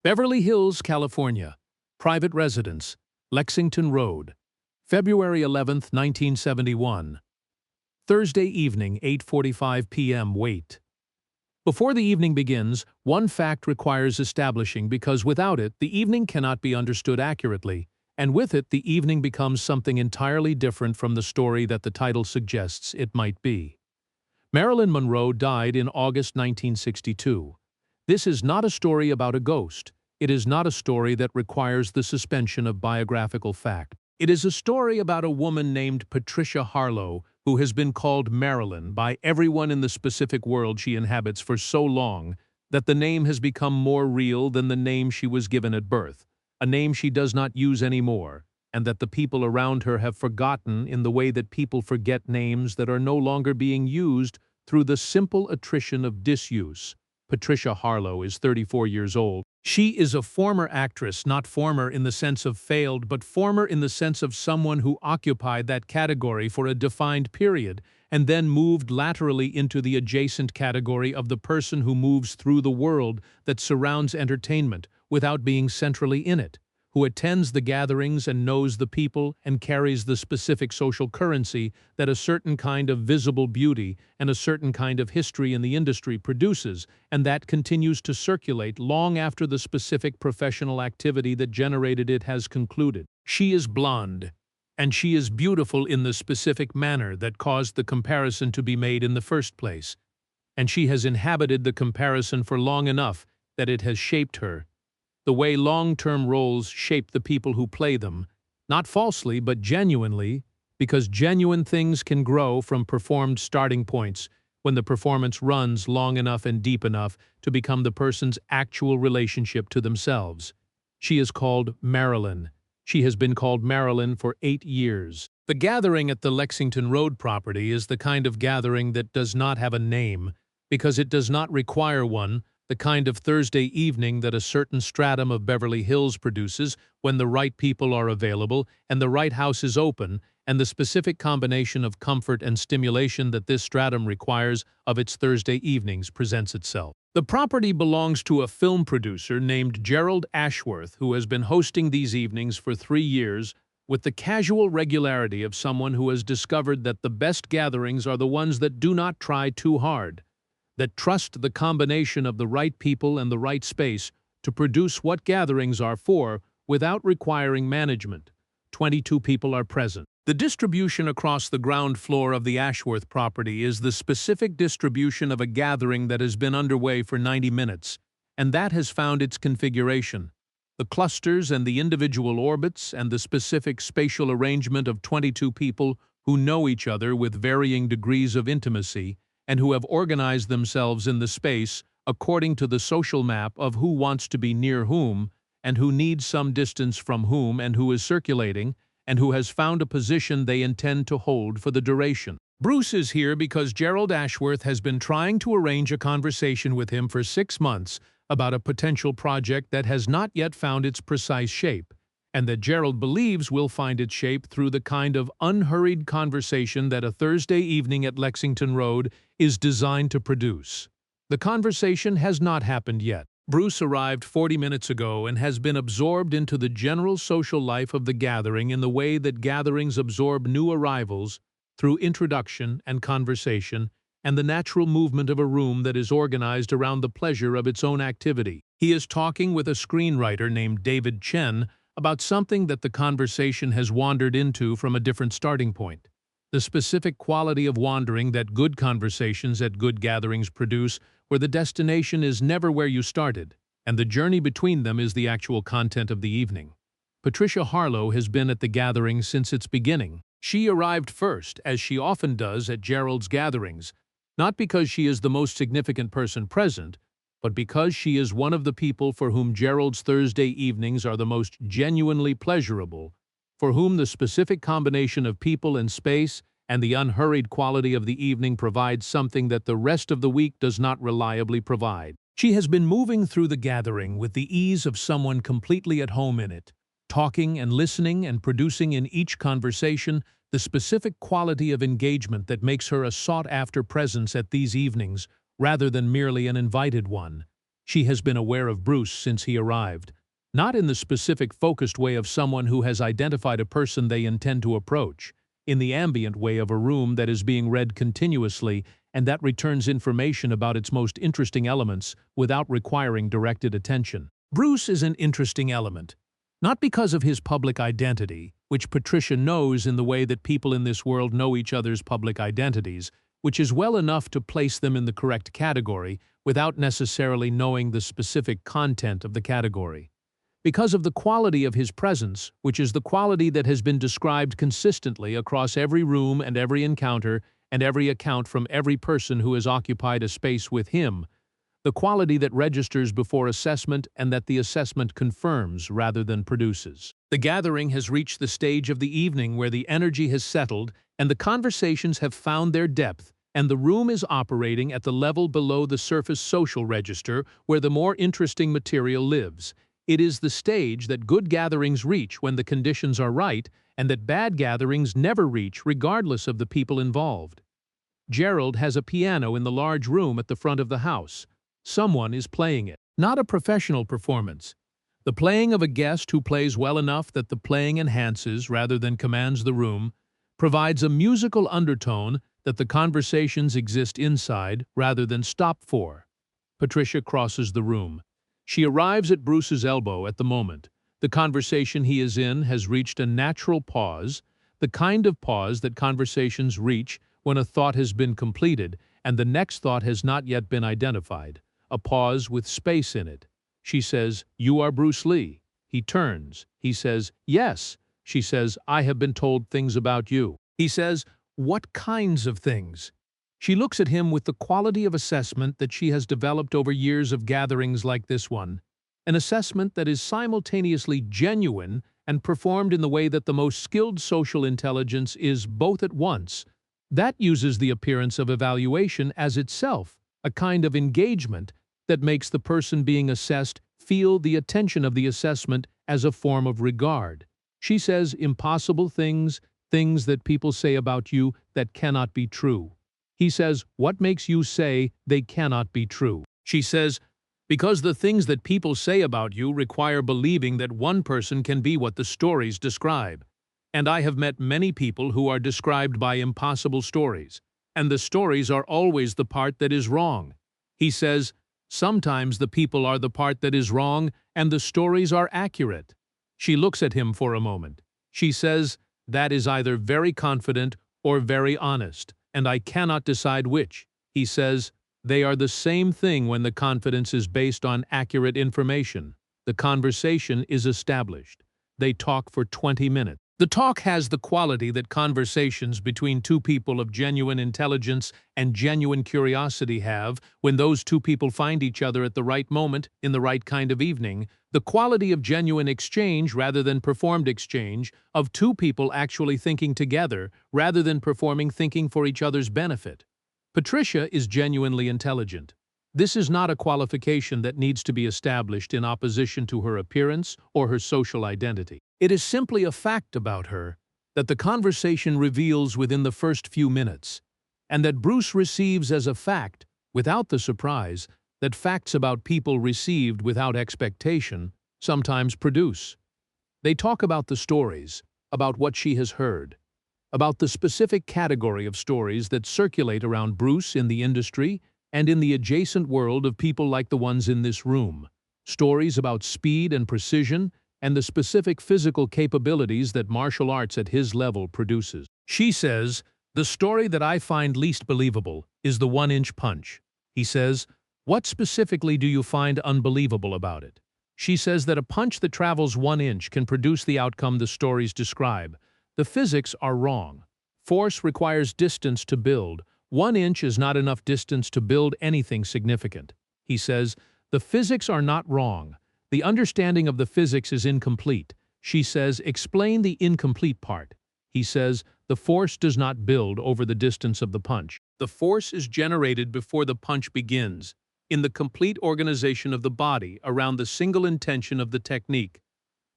Beverly Hills, California. Private residence. Lexington Road. February 11, 1971. Thursday evening, 8:45 p.m. Wait. Before the evening begins, one fact requires establishing because without it, the evening cannot be understood accurately, and with it, the evening becomes something entirely different from the story that the title suggests it might be. Marilyn Monroe died in August 1962. This is not a story about a ghost. It is not a story that requires the suspension of biographical fact. It is a story about a woman named Patricia Harlow, who has been called Marilyn by everyone in the specific world she inhabits for so long that the name has become more real than the name she was given at birth, a name she does not use anymore, and that the people around her have forgotten in the way that people forget names that are no longer being used through the simple attrition of disuse. Patricia Harlow is 34 years old. She is a former actress, not former in the sense of failed, but former in the sense of someone who occupied that category for a defined period and then moved laterally into the adjacent category of the person who moves through the world that surrounds entertainment without being centrally in it, who attends the gatherings and knows the people and carries the specific social currency that a certain kind of visible beauty and a certain kind of history in the industry produces, and that continues to circulate long after the specific professional activity that generated it has concluded. She is blonde, and she is beautiful in the specific manner that caused the comparison to be made in the first place, and she has inhabited the comparison for long enough that it has shaped her, the way long-term roles shape the people who play them, not falsely but genuinely, because genuine things can grow from performed starting points when the performance runs long enough and deep enough to become the person's actual relationship to themselves. She is called Marilyn. She has been called Marilyn for 8 years. The gathering at the Lexington Road property is the kind of gathering that does not have a name, because it does not require one, the kind of Thursday evening that a certain stratum of Beverly Hills produces when the right people are available and the right house is open, and the specific combination of comfort and stimulation that this stratum requires of its Thursday evenings presents itself. The property belongs to a film producer named Gerald Ashworth, who has been hosting these evenings for 3 years with the casual regularity of someone who has discovered that the best gatherings are the ones that do not try too hard, that trust the combination of the right people and the right space to produce what gatherings are for without requiring management. 22 people are present. The distribution across the ground floor of the Ashworth property is the specific distribution of a gathering that has been underway for 90 minutes, and that has found its configuration. The clusters and the individual orbits and the specific spatial arrangement of 22 people who know each other with varying degrees of intimacy and who have organized themselves in the space according to the social map of who wants to be near whom, and who needs some distance from whom, and who is circulating, and who has found a position they intend to hold for the duration. Bruce is here because Gerald Ashworth has been trying to arrange a conversation with him for 6 months about a potential project that has not yet found its precise shape, and that Gerald believes will find its shape through the kind of unhurried conversation that a Thursday evening at Lexington Road is designed to produce. The conversation has not happened yet. Bruce arrived 40 minutes ago and has been absorbed into the general social life of the gathering in the way that gatherings absorb new arrivals through introduction and conversation and the natural movement of a room that is organized around the pleasure of its own activity. He is talking with a screenwriter named David Chen about something that the conversation has wandered into from a different starting point. The specific quality of wandering that good conversations at good gatherings produce, where the destination is never where you started, and the journey between them is the actual content of the evening. Patricia Harlow has been at the gathering since its beginning. She arrived first, as she often does at Gerald's gatherings, not because she is the most significant person present, but because she is one of the people for whom Gerald's Thursday evenings are the most genuinely pleasurable, for whom the specific combination of people and space and the unhurried quality of the evening provides something that the rest of the week does not reliably provide. She has been moving through the gathering with the ease of someone completely at home in it, talking and listening and producing in each conversation the specific quality of engagement that makes her a sought-after presence at these evenings, rather than merely an invited one. She has been aware of Bruce since he arrived, not in the specific focused way of someone who has identified a person they intend to approach, in the ambient way of a room that is being read continuously and that returns information about its most interesting elements without requiring directed attention. Bruce is an interesting element, not because of his public identity, which Patricia knows in the way that people in this world know each other's public identities, which is well enough to place them in the correct category without necessarily knowing the specific content of the category. Because of the quality of his presence, which is the quality that has been described consistently across every room and every encounter and every account from every person who has occupied a space with him, the quality that registers before assessment and that the assessment confirms rather than produces. The gathering has reached the stage of the evening where the energy has settled and the conversations have found their depth, and the room is operating at the level below the surface social register where the more interesting material lives. It is the stage that good gatherings reach when the conditions are right and that bad gatherings never reach regardless of the people involved. Gerald has a piano in the large room at the front of the house. Someone is playing it. Not a professional performance. The playing of a guest who plays well enough that the playing enhances rather than commands the room, provides a musical undertone that the conversations exist inside rather than stop for. Patricia crosses the room. She arrives at Bruce's elbow at the moment. The conversation he is in has reached a natural pause, the kind of pause that conversations reach when a thought has been completed and the next thought has not yet been identified, a pause with space in it. She says, "You are Bruce Lee." He turns. He says, "Yes." She says, "I have been told things about you." He says, "What kinds of things?" She looks at him with the quality of assessment that she has developed over years of gatherings like this one, an assessment that is simultaneously genuine and performed in the way that the most skilled social intelligence is both at once. That uses the appearance of evaluation as itself, a kind of engagement that makes the person being assessed feel the attention of the assessment as a form of regard. She says impossible things, things that people say about you that cannot be true. He says, "What makes you say they cannot be true?" She says, "Because the things that people say about you require believing that one person can be what the stories describe. And I have met many people who are described by impossible stories, and the stories are always the part that is wrong." He says, "Sometimes the people are the part that is wrong, and the stories are accurate." She looks at him for a moment. She says, "That is either very confident or very honest, and I cannot decide which." He says, "They are the same thing when the confidence is based on accurate information. The conversation is established. They talk for 20 minutes. The talk has the quality that conversations between two people of genuine intelligence and genuine curiosity have when those two people find each other at the right moment, in the right kind of evening, the quality of genuine exchange rather than performed exchange, of two people actually thinking together rather than performing thinking for each other's benefit. Patricia is genuinely intelligent. This is not a qualification that needs to be established in opposition to her appearance or her social identity. It is simply a fact about her that the conversation reveals within the first few minutes, and that Bruce receives as a fact, without the surprise, that facts about people received without expectation sometimes produce. They talk about the stories, about what she has heard, about the specific category of stories that circulate around Bruce in the industry and in the adjacent world of people like the ones in this room. Stories about speed and precision and the specific physical capabilities that martial arts at his level produces. She says, "The story that I find least believable is the 1-inch punch." He says, "What specifically do you find unbelievable about it?" She says that a punch that travels 1 inch can produce the outcome the stories describe. The physics are wrong. Force requires distance to build. 1 inch is not enough distance to build anything significant. He says, "The physics are not wrong. The understanding of the physics is incomplete." She says, "Explain the incomplete part." He says, "The force does not build over the distance of the punch. The force is generated before the punch begins, in the complete organization of the body around the single intention of the technique.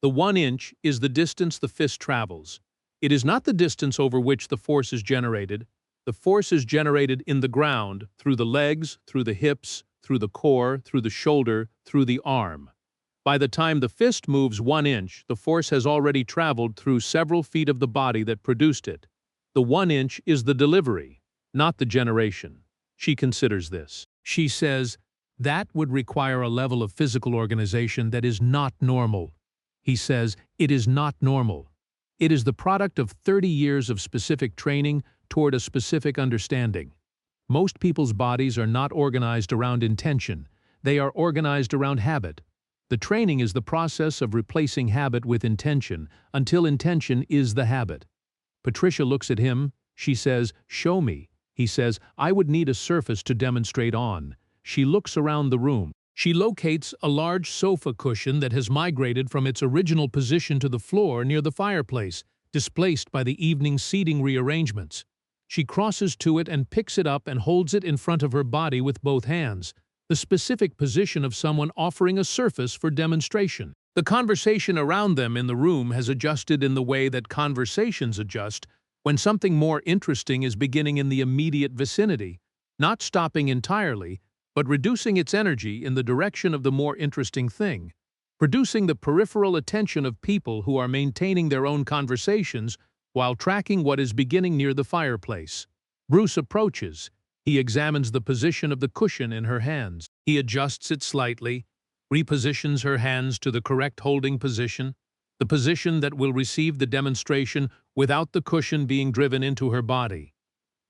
The 1 inch is the distance the fist travels. It is not the distance over which the force is generated. The force is generated in the ground, through the legs, through the hips, through the core, through the shoulder, through the arm. By the time the fist moves 1 inch, the force has already traveled through several feet of the body that produced it. The 1 inch is the delivery, not the generation. She considers this. She says, that would require a level of physical organization that is not normal. He says, it is not normal. It is the product of 30 years of specific training toward a specific understanding. Most people's bodies are not organized around intention. They are organized around habit. The training is the process of replacing habit with intention until intention is the habit. Patricia looks at him. She says, show me. He says, I would need a surface to demonstrate on. She looks around the room. She locates a large sofa cushion that has migrated from its original position to the floor near the fireplace, displaced by the evening seating rearrangements. She crosses to it and picks it up and holds it in front of her body with both hands, the specific position of someone offering a surface for demonstration. The conversation around them in the room has adjusted in the way that conversations adjust when something more interesting is beginning in the immediate vicinity, not stopping entirely, but reducing its energy in the direction of the more interesting thing, producing the peripheral attention of people who are maintaining their own conversations while tracking what is beginning near the fireplace. Bruce approaches. He examines the position of the cushion in her hands. He adjusts it slightly, repositions her hands to the correct holding position, the position that will receive the demonstration without the cushion being driven into her body.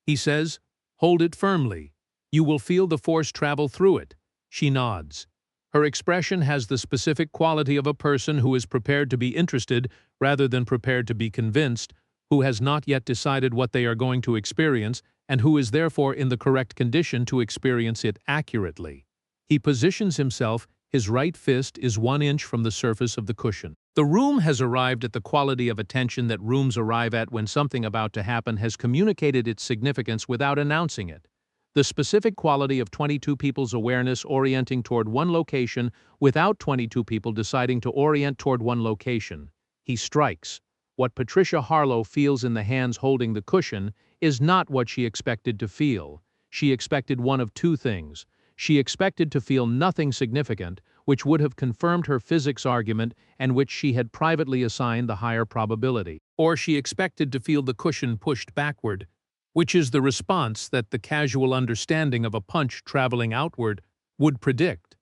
He says, hold it firmly. You will feel the force travel through it. She nods. Her expression has the specific quality of a person who is prepared to be interested rather than prepared to be convinced, who has not yet decided what they are going to experience, and who is therefore in the correct condition to experience it accurately. He positions himself. His right fist is 1 inch from the surface of the cushion. The room has arrived at the quality of attention that rooms arrive at when something about to happen has communicated its significance without announcing it. The specific quality of 22 people's awareness orienting toward one location without 22 people deciding to orient toward one location. He strikes. What Patricia Harlow feels in the hands holding the cushion is not what she expected to feel. She expected one of two things. She expected to feel nothing significant, which would have confirmed her physics argument and which she had privately assigned the higher probability. Or she expected to feel the cushion pushed backward, which is the response that the casual understanding of a punch traveling outward would predict.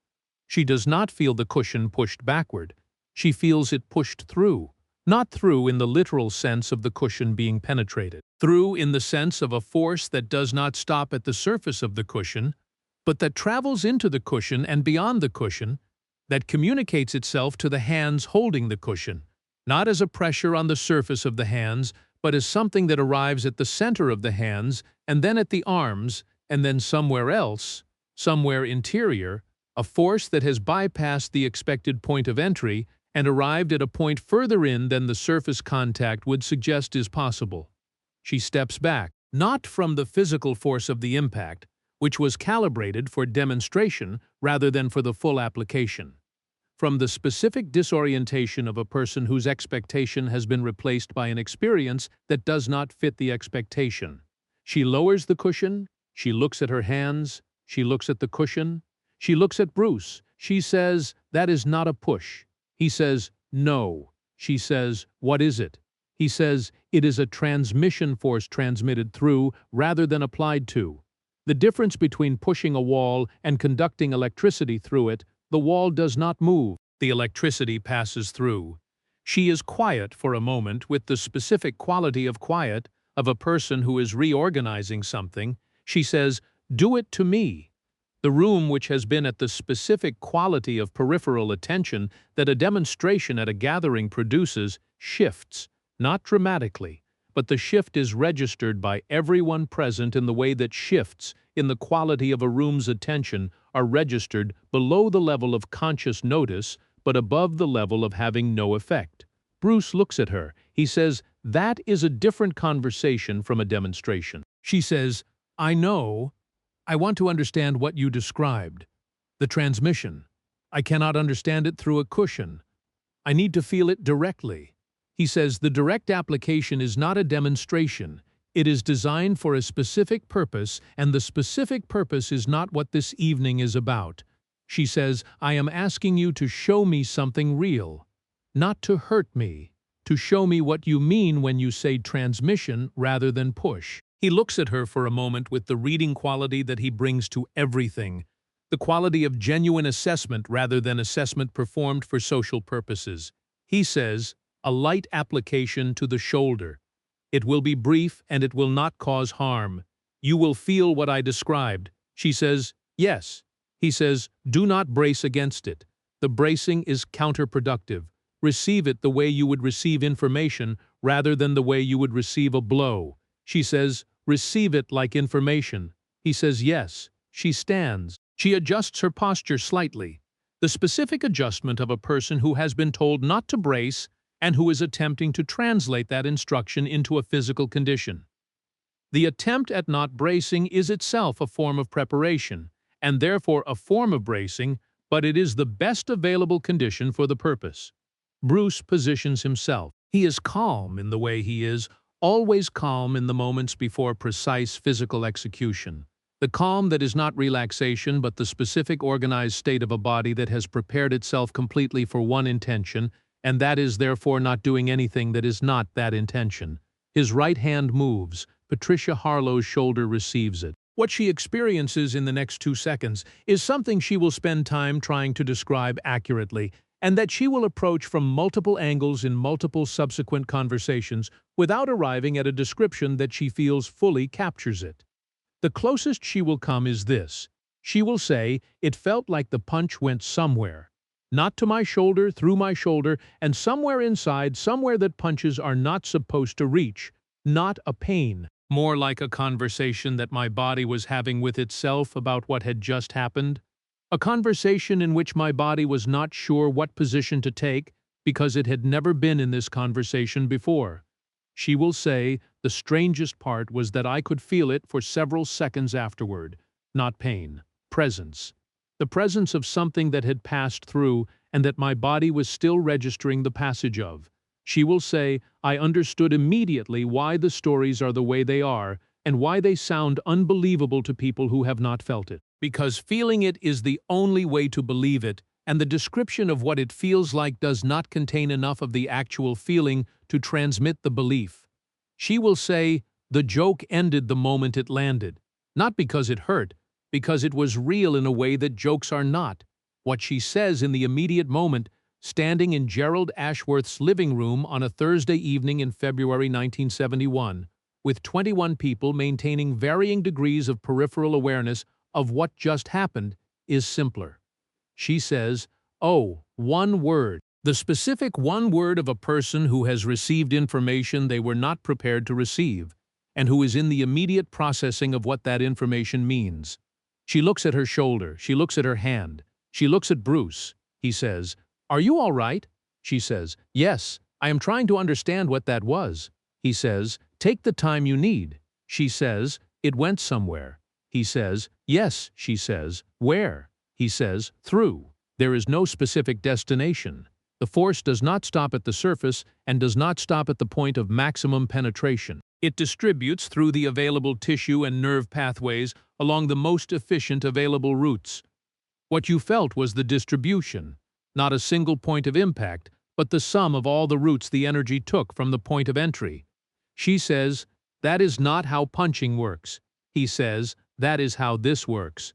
She does not feel the cushion pushed backward. She feels it pushed through, not through in the literal sense of the cushion being penetrated, through in the sense of a force that does not stop at the surface of the cushion, but that travels into the cushion and beyond the cushion, that communicates itself to the hands holding the cushion, not as a pressure on the surface of the hands, but as something that arrives at the center of the hands, and then at the arms, and then somewhere else, somewhere interior, a force that has bypassed the expected point of entry and arrived at a point further in than the surface contact would suggest is possible. She steps back, not from the physical force of the impact, which was calibrated for demonstration rather than for the full application. From the specific disorientation of a person whose expectation has been replaced by an experience that does not fit the expectation. She lowers the cushion, she looks at her hands, she looks at the cushion, she looks at Bruce. She says, that is not a push. He says, no. She says, what is it? He says, it is a transmission force transmitted through rather than applied to. The difference between pushing a wall and conducting electricity through it, the wall does not move. The electricity passes through. She is quiet for a moment with the specific quality of quiet of a person who is reorganizing something. She says, do it to me. The room, which has been at the specific quality of peripheral attention that a demonstration at a gathering produces, shifts, not dramatically, but the shift is registered by everyone present in the way that shifts in the quality of a room's attention are registered below the level of conscious notice, but above the level of having no effect. Bruce looks at her. He says, that is a different conversation from a demonstration. She says, I know. I want to understand what you described. The transmission. I cannot understand it through a cushion. I need to feel it directly. He says the direct application is not a demonstration. It is designed for a specific purpose, and the specific purpose is not what this evening is about. She says, I am asking you to show me something real, not to hurt me, to show me what you mean when you say transmission rather than push. He looks at her for a moment with the reading quality that he brings to everything, the quality of genuine assessment rather than assessment performed for social purposes. He says, a light application to the shoulder. It will be brief and it will not cause harm. You will feel what I described. She says, yes. He says, do not brace against it. The bracing is counterproductive. Receive it the way you would receive information rather than the way you would receive a blow. She says, receive it like information. He says, yes. She stands. She adjusts her posture slightly. The specific adjustment of a person who has been told not to brace and who is attempting to translate that instruction into a physical condition. The attempt at not bracing is itself a form of preparation, and therefore a form of bracing, but it is the best available condition for the purpose. Bruce positions himself. He is calm in the way he is, always calm in the moments before precise physical execution. The calm that is not relaxation but the specific organized state of a body that has prepared itself completely for one intention, and that is therefore not doing anything that is not that intention. His right hand moves. Patricia Harlow's shoulder receives it. What she experiences in the next 2 seconds is something she will spend time trying to describe accurately, and that she will approach from multiple angles in multiple subsequent conversations without arriving at a description that she feels fully captures it. The closest she will come is this. She will say, it felt like the punch went somewhere. Not to my shoulder, through my shoulder, and somewhere inside, somewhere that punches are not supposed to reach. Not a pain. More like a conversation that my body was having with itself about what had just happened. A conversation in which my body was not sure what position to take because it had never been in this conversation before. She will say, the strangest part was that I could feel it for several seconds afterward. Not pain. Presence. The presence of something that had passed through and that my body was still registering the passage of. She will say, I understood immediately why the stories are the way they are and why they sound unbelievable to people who have not felt it. Because feeling it is the only way to believe it, and the description of what it feels like does not contain enough of the actual feeling to transmit the belief. She will say, the joke ended the moment it landed. Not because it hurt, because it was real in a way that jokes are not. What she says in the immediate moment, standing in Gerald Ashworth's living room on a Thursday evening in February 1971, with 21 people maintaining varying degrees of peripheral awareness of what just happened, is simpler. She says, oh, one word. The specific one word of a person who has received information they were not prepared to receive, and who is in the immediate processing of what that information means. She looks at her shoulder. She looks at her hand. She looks at Bruce. He says, are you all right? She says, yes, I am trying to understand what that was. He says, take the time you need. She says, it went somewhere. He says, yes. She says, where? He says, through. There is no specific destination. The force does not stop at the surface and does not stop at the point of maximum penetration. It distributes through the available tissue and nerve pathways along the most efficient available routes. What you felt was the distribution, not a single point of impact, but the sum of all the routes the energy took from the point of entry. She says, that is not how punching works. He says, that is how this works.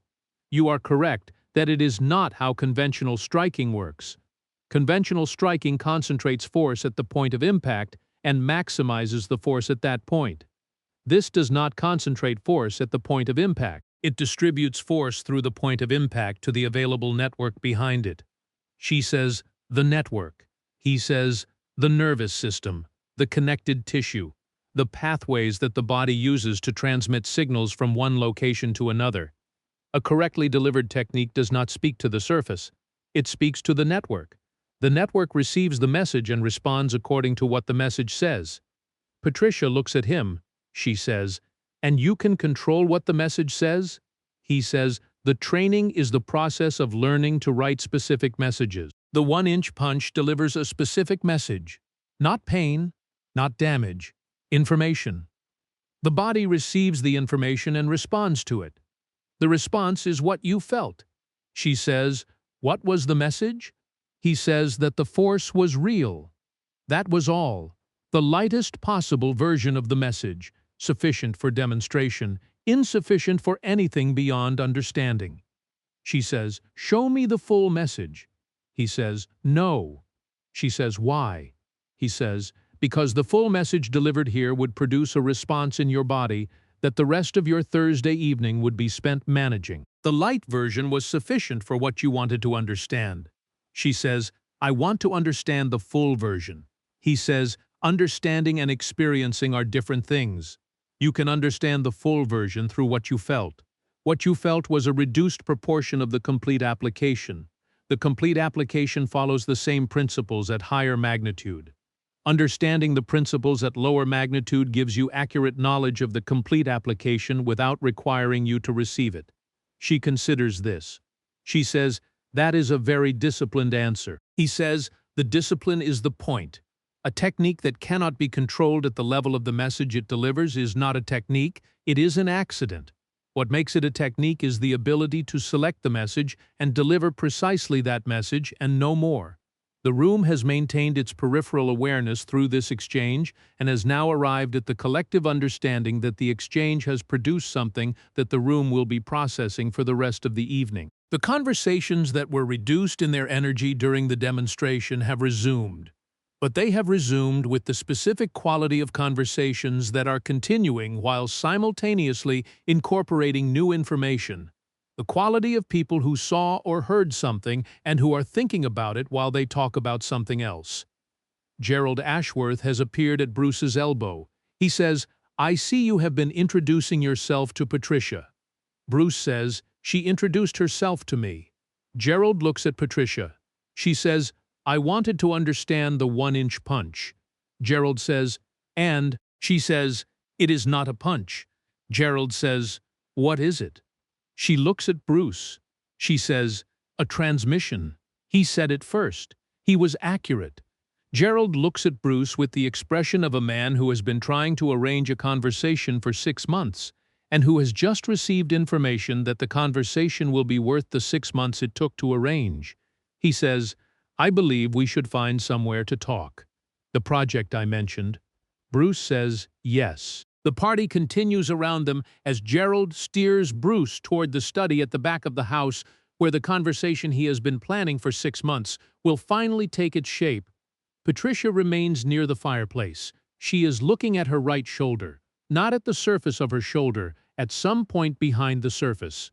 You are correct that it is not how conventional striking works. Conventional striking concentrates force at the point of impact and maximizes the force at that point. This does not concentrate force at the point of impact. It distributes force through the point of impact to the available network behind it. She says, the network. He says, the nervous system, the connected tissue, the pathways that the body uses to transmit signals from one location to another. A correctly delivered technique does not speak to the surface. It speaks to the network. The network receives the message and responds according to what the message says. Patricia looks at him. She says, and you can control what the message says? He says, the training is the process of learning to write specific messages. The 1-inch punch delivers a specific message. Not pain, not damage, information. The body receives the information and responds to it. The response is what you felt. She says, "What was the message?" He says that the force was real. That was all. The lightest possible version of the message, sufficient for demonstration, insufficient for anything beyond understanding. She says, "Show me the full message." He says, "No." She says, "Why?" He says, "Because the full message delivered here would produce a response in your body that the rest of your Thursday evening would be spent managing. The light version was sufficient for what you wanted to understand." She says, "I want to understand the full version." He says, "Understanding and experiencing are different things. You can understand the full version through what you felt. What you felt was a reduced proportion of the complete application. The complete application follows the same principles at higher magnitude. Understanding the principles at lower magnitude gives you accurate knowledge of the complete application without requiring you to receive it." She considers this. She says, "That is a very disciplined answer." He says, "The discipline is the point. A technique that cannot be controlled at the level of the message it delivers is not a technique, it is an accident. What makes it a technique is the ability to select the message and deliver precisely that message and no more." The room has maintained its peripheral awareness through this exchange and has now arrived at the collective understanding that the exchange has produced something that the room will be processing for the rest of the evening. The conversations that were reduced in their energy during the demonstration have resumed, but they have resumed with the specific quality of conversations that are continuing while simultaneously incorporating new information. The quality of people who saw or heard something and who are thinking about it while they talk about something else. Gerald Ashworth has appeared at Bruce's elbow. He says, "I see you have been introducing yourself to Patricia." Bruce says, "She introduced herself to me." Gerald looks at Patricia. She says, "I wanted to understand the 1-inch punch." Gerald says, "And," she says, "it is not a punch." Gerald says, "What is it?" She looks at Bruce. She says, "A transmission." He said it first. He was accurate. Gerald looks at Bruce with the expression of a man who has been trying to arrange a conversation for 6 months, and who has just received information that the conversation will be worth the 6 months it took to arrange. He says, "I believe we should find somewhere to talk." "The project I mentioned." Bruce says, "Yes." The party continues around them as Gerald steers Bruce toward the study at the back of the house where the conversation he has been planning for 6 months will finally take its shape. Patricia remains near the fireplace. She is looking at her right shoulder, not at the surface of her shoulder, at some point behind the surface.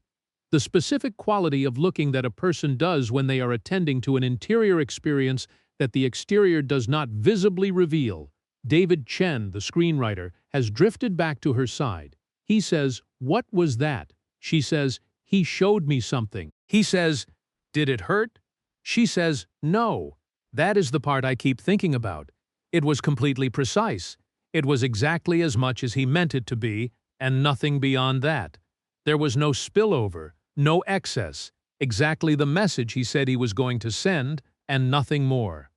The specific quality of looking that a person does when they are attending to an interior experience that the exterior does not visibly reveal. David Chen, the screenwriter, has drifted back to her side. He says, "What was that?" She says, "He showed me something." He says, "Did it hurt?" She says, "No. That is the part I keep thinking about. It was completely precise. It was exactly as much as he meant it to be, and nothing beyond that. There was no spillover, no excess, exactly the message he said he was going to send, and nothing more."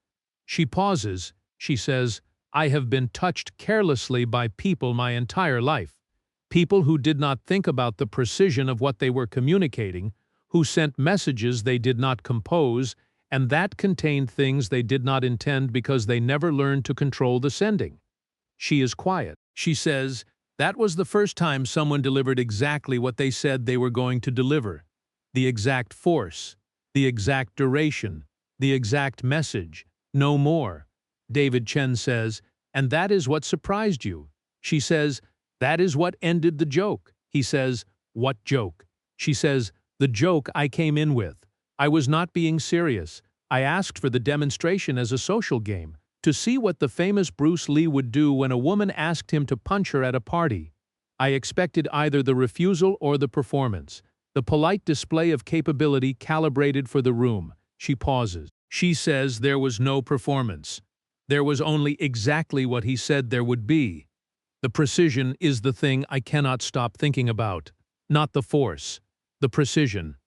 She pauses. She says, "I have been touched carelessly by people my entire life. People who did not think about the precision of what they were communicating, who sent messages they did not compose, and that contained things they did not intend because they never learned to control the sending." She is quiet. She says, "That was the first time someone delivered exactly what they said they were going to deliver. The exact force, the exact duration, the exact message, no more." David Chen says, "And that is what surprised you." She says, "That is what ended the joke." He says, "What joke?" She says, "The joke I came in with. I was not being serious. I asked for the demonstration as a social game, to see what the famous Bruce Lee would do when a woman asked him to punch her at a party. I expected either the refusal or the performance, the polite display of capability calibrated for the room." She pauses. She says there was no performance. There was only exactly what he said there would be. The precision is the thing I cannot stop thinking about. Not the force. The precision.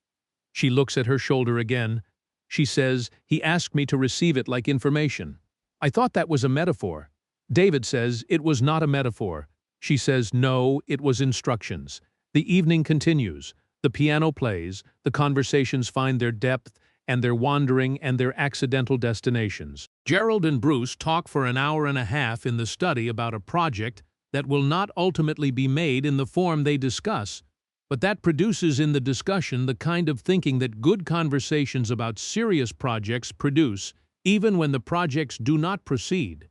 She looks at her shoulder again. She says, "He asked me to receive it like information. I thought that was a metaphor." David says, "It was not a metaphor. She says, no, it was instructions. The evening continues. The piano plays, the conversations find their depth, and their wandering and their accidental destinations. Gerald and Bruce talk for an hour and a half in the study about a project that will not ultimately be made in the form they discuss, but that produces in the discussion the kind of thinking that good conversations about serious projects produce, even when the projects do not proceed.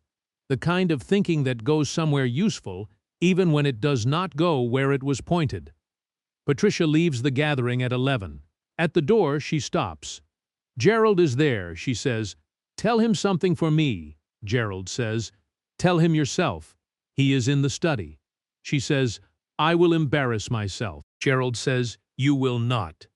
The kind of thinking that goes somewhere useful, even when it does not go where it was pointed. Patricia leaves the gathering at 11. At the door, she stops. Gerald is there, she says. Tell him something for me, Gerald says. Tell him yourself. He is in the study. She says, I will embarrass myself. Gerald says, you will not.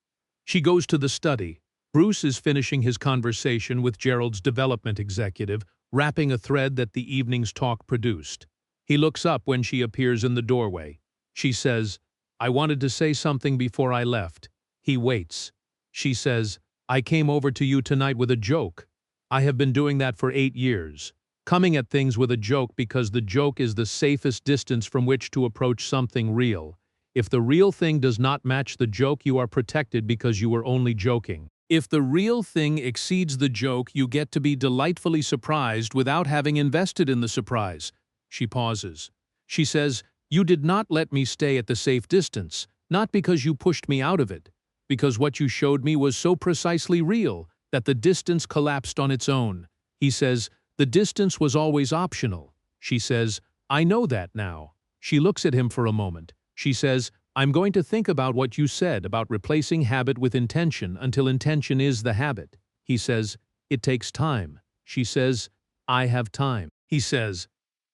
She goes to the study. Bruce is finishing his conversation with Gerald's development executive, wrapping a thread that the evening's talk produced. He looks up when she appears in the doorway. She says, I wanted to say something before I left. He waits. She says, I came over to you tonight with a joke. I have been doing that for 8 years. Coming at things with a joke because the joke is the safest distance from which to approach something real. If the real thing does not match the joke, you are protected because you were only joking. If the real thing exceeds the joke, you get to be delightfully surprised without having invested in the surprise. She pauses. She says, you did not let me stay at the safe distance, not because you pushed me out of it, because what you showed me was so precisely real that the distance collapsed on its own. He says, the distance was always optional. She says, I know that now. She looks at him for a moment. She says, I'm going to think about what you said about replacing habit with intention until intention is the habit. He says, it takes time. She says, I have time. He says,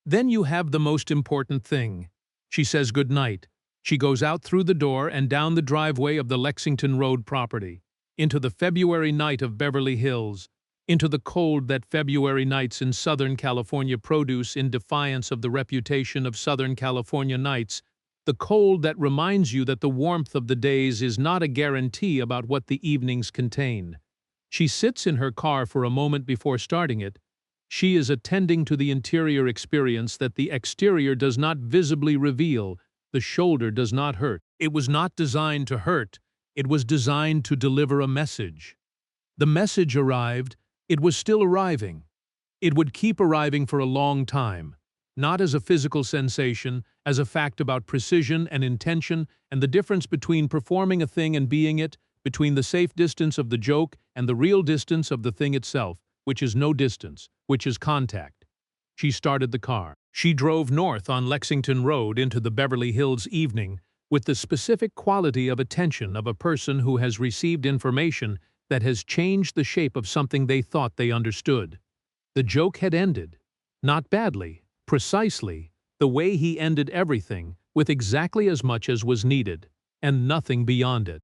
then you have the most important thing. She says good night. She goes out through the door and down the driveway of the Lexington Road property, into the February night of Beverly Hills, into the cold that February nights in Southern California produce in defiance of the reputation of Southern California nights, the cold that reminds you that the warmth of the days is not a guarantee about what the evenings contain. She sits in her car for a moment before starting it. She is attending to the interior experience that the exterior does not visibly reveal. The shoulder does not hurt. It was not designed to hurt. It was designed to deliver a message. The message arrived. It was still arriving. It would keep arriving for a long time, not as a physical sensation, as a fact about precision and intention and the difference between performing a thing and being it, between the safe distance of the joke and the real distance of the thing itself, which is no distance, which is contact. She started the car. She drove north on Lexington Road into the Beverly Hills evening with the specific quality of attention of a person who has received information that has changed the shape of something they thought they understood. The joke had ended. Not badly, precisely, the way he ended everything, with exactly as much as was needed, and nothing beyond it.